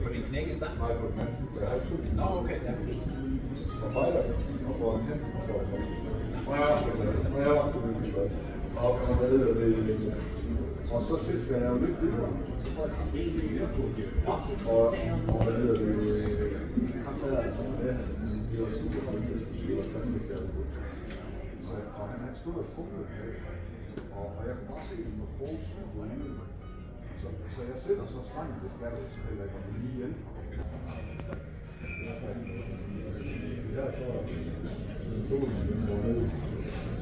På din knækkestang? Nej, på den anden side. Jeg har ikke 2. Nå, okay, ja. Og fejler og får den hen og får den hen. Og jeg var så glad. Og jeg var så virkelig glad. Og hvad hedder det? Og så fisker jeg jo lidt videre. Så får jeg og hvad hedder det? Ham der det var super godt til. Det var fandme særligt godt. Og han stod og fumlede. Og jeg kunne bare se, at den var få super ude. Så jeg sætter så strengt, det skal jeg så heller ikke, om det lige hjælper. Det er derfor, at solen går ned.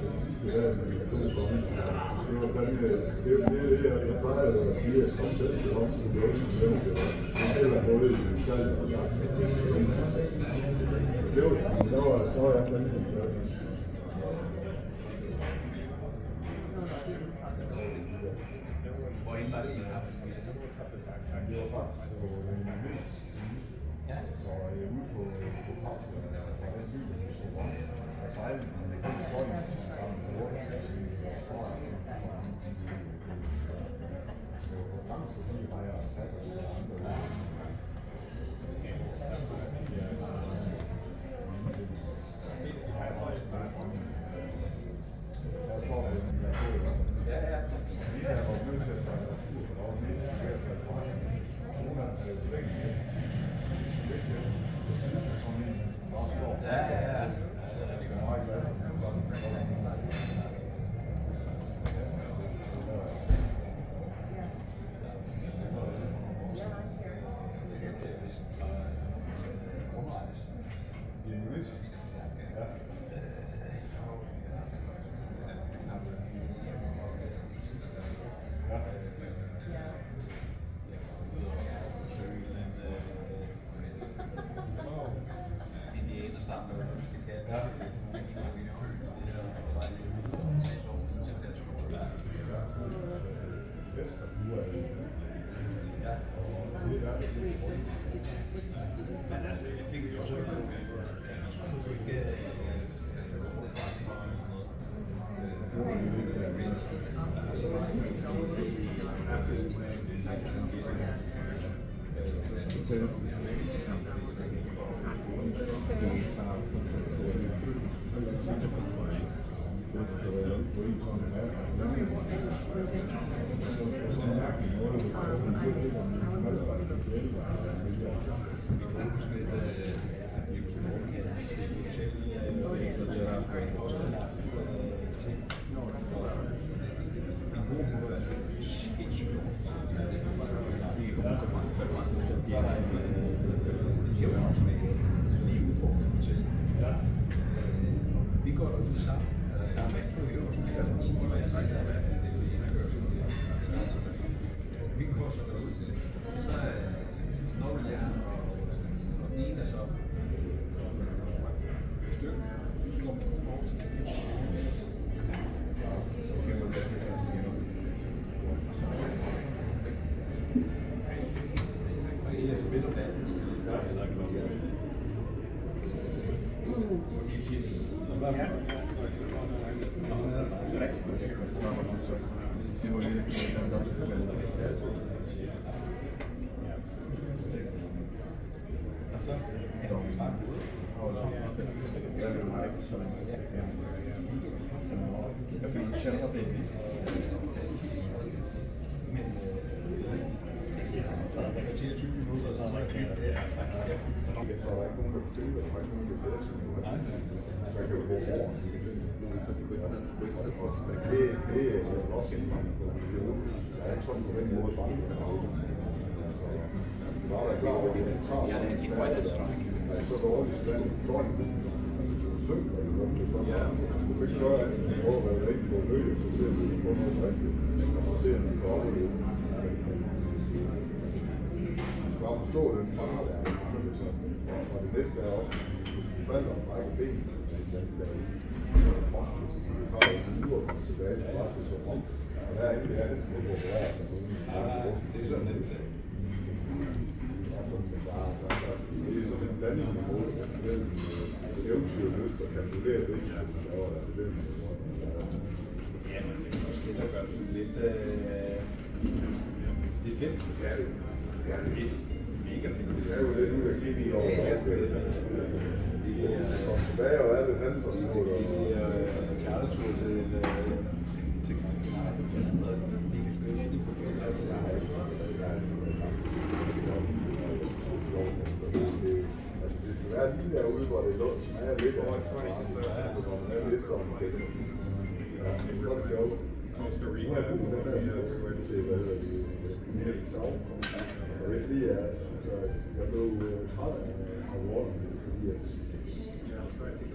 Den sidste dag, med de 2 komme. Det var fandme, jeg plejer at sige, at som selv skal om, så det var ikke sådan, det var. Eller på det i stedet. Det var jeg fandme glad. Hvor var det i haft? Det var faktisk på den mest Ja. Så jeg er ude på Frankrig, fra den by, der så var. Og sejlen, det kom i tøjen, som var en lort, og så på gang, så lige var jeg pakker og andre. Jeg står der, Ja, ja. jeg var nødt til at sejle retur, for der var mere til at sejle fra. Nogle af dem er jo slet ikke mere til 10. Så synes jeg sådan en, som bare står. Ja, ja, ja. Jeg er meget glad for den. Men altså, jeg fik jo også at man skulle ikke vi går ud sammen. Der er rigtig to år, som er en i hver side. Vi går så derud. Så når vi er, og den ene er så stykke. Vi kommer på over til det. Så siger man, at det og ellers vil du da. Så er det bare til 20 minutter, så er der ikke det. Så er der ikke nogen, der kan finde det, der er ikke nogen, der kan finde det. Man kan jo gå over. Det er også indfanget på en måde. Jeg er ikke sådan på den måde bange for noget. Altså, bare være klar over, at det tager sig en færd, der er så dårligt stand i døgnet. Altså, du er søgt, og du er sådan. Du kan ikke gøre, at du prøver at være rigtig på løg, så ser du ikke på noget rigtigt, og så ser du på overlevet. Man skal bare forstå den fare, der er. Og det næste er også, hvis du falder og brækker ben, så tager det en uge og kommer tilbage til bare til så om. Og der er ikke det, den skal operere sig på. Det er sådan en sag. Det er sådan en blanding af måde, mellem eventyrlyst og kalkulere risiko, og det Ja, men det er måske at gøre det lidt... Det er fedt. Ja, det er det. Mega fedt. Det er jo lidt ud af kemi over at komme tilbage og er det sandt for sådan noget. Det er chartertur til Gran Canaria. Det kan spille ind i forbindelse. Altså det skal være lige derude, hvor det smager lidt over et smag. Altså når man er lidt sådan til det. Ja, så er det sjovt. Nu har jeg brugt den der til, hvad hedder det, mere i savn. Og det er fordi, jeg blev træt af Waterloo, fordi at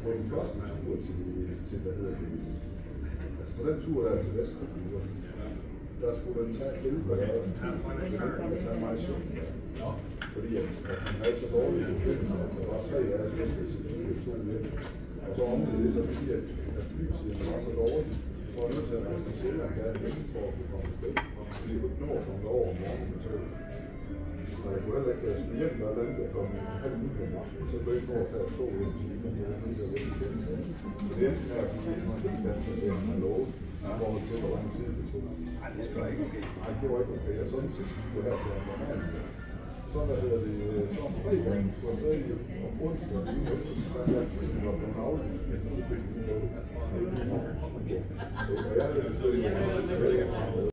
på den første tur til hvad hedder det, altså på den tur der til Vestgrønland, der skulle den tage 11 grader, og det kunne tage mig 17 grader. Fordi at han havde så dårlige forbindelser, at der var 3 af os vente til 2 hjem. Og så omvendt det så fordi, at flysiden var så dårlig, så var jeg nødt til at rejse til Sjælland der hjemme for at kunne komme afsted. Fordi jeg kunne ikke nå at komme over om morgenen med tog. Og jeg kunne heller ikke, at jeg skulle hjem, der landede jeg klokken halv 9 om aftenen, så kunne jeg ikke nå at tage 2 hjem til men jeg var nødt til at vente igen. Så det endte med at blive en helt anden, end jeg havde lovet, i forhold til, hvor lang tid det tog. Nej, det skal da ikke okay. Nej, det var ikke okay. Og så den sidste tur her til Amsterdam, så hvad hedder det, så om fredagen skulle jeg stadig om onsdag og uge efter, så fandt jeg, at det var blevet aflyst med en udbygning. Og jeg havde det